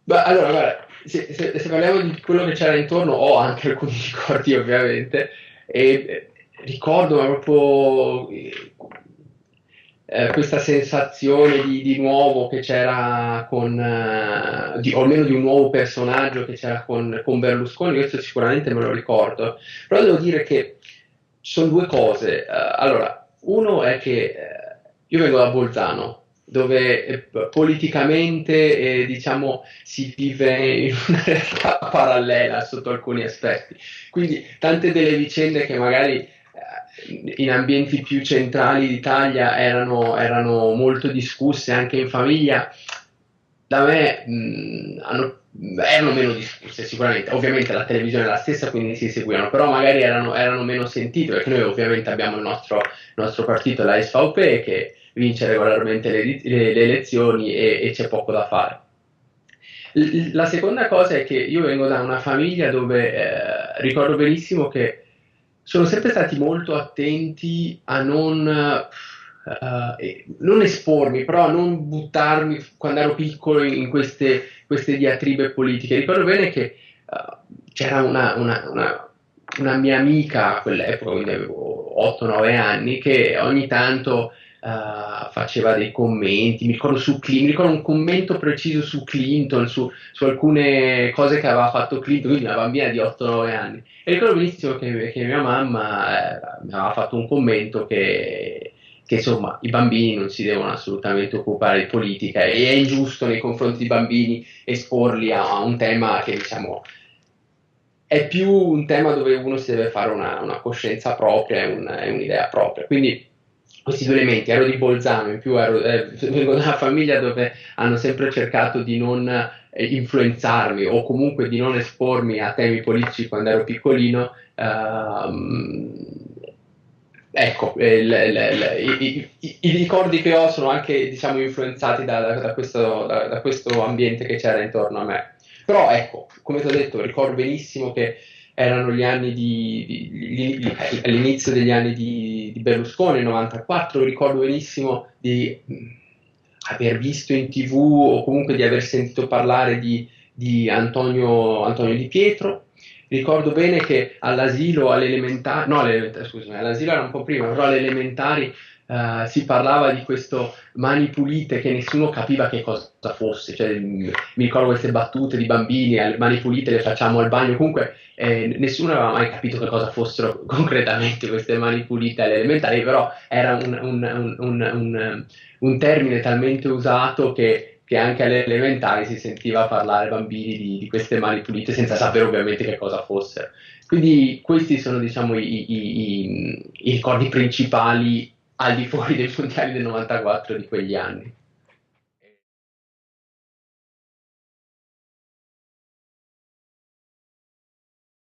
Beh, allora, guarda, se parliamo di quello che c'era intorno, ho anche alcuni ricordi ovviamente, e ricordo proprio questa sensazione di nuovo che c'era o almeno di un nuovo personaggio che c'era con Berlusconi, questo sicuramente me lo ricordo, però devo dire che ci sono due cose. Allora, uno è che io vengo da Bolzano, dove politicamente diciamo si vive in una realtà parallela sotto alcuni aspetti. Quindi tante delle vicende che magari in ambienti più centrali d'Italia erano molto discusse anche in famiglia, da me erano meno discusse sicuramente. Ovviamente la televisione è la stessa, quindi si seguivano, però magari erano meno sentite, perché noi ovviamente abbiamo il nostro partito, la SVP, che vince regolarmente le elezioni e c'è poco da fare. La seconda cosa è che io vengo da una famiglia dove ricordo benissimo che sono sempre stati molto attenti a non espormi, però a non buttarmi quando ero piccolo in queste diatribe politiche. Ricordo bene che c'era una mia amica a quell'epoca, quindi avevo 8-9 anni, che ogni tanto faceva dei commenti, mi ricordo su Clinton, mi ricordo un commento preciso su Clinton, su alcune cose che aveva fatto Clinton, quindi una bambina di 8-9 anni. E ricordo benissimo che mia mamma mi aveva fatto un commento che insomma i bambini non si devono assolutamente occupare di politica e è ingiusto nei confronti dei bambini esporli a un tema che diciamo è più un tema dove uno si deve fare una coscienza propria e un'idea propria. Quindi questi due elementi, ero di Bolzano, in più vengo da una famiglia dove hanno sempre cercato di non influenzarmi o comunque di non espormi a temi politici quando ero piccolino. Ecco, i ricordi che ho sono anche, diciamo, influenzati da questo ambiente che c'era intorno a me. Però ecco, come ti ho detto, ricordo benissimo che erano gli anni all'inizio degli anni di Berlusconi, il 94, ricordo benissimo di aver visto in TV o comunque di aver sentito parlare di Antonio Di Pietro. Ricordo bene che all'asilo, no, scusami, all'asilo era un po' prima, però alle elementari si parlava di questo mani pulite che nessuno capiva che cosa fosse, cioè, mi ricordo queste battute di bambini, mani pulite le facciamo al bagno, comunque nessuno aveva mai capito che cosa fossero concretamente queste mani pulite alle elementari, però era un termine talmente usato che anche alle elementari si sentiva parlare bambini di queste mani pulite senza sapere ovviamente che cosa fossero. Quindi questi sono diciamo i ricordi principali al di fuori dei mondiali del 94 di quegli anni.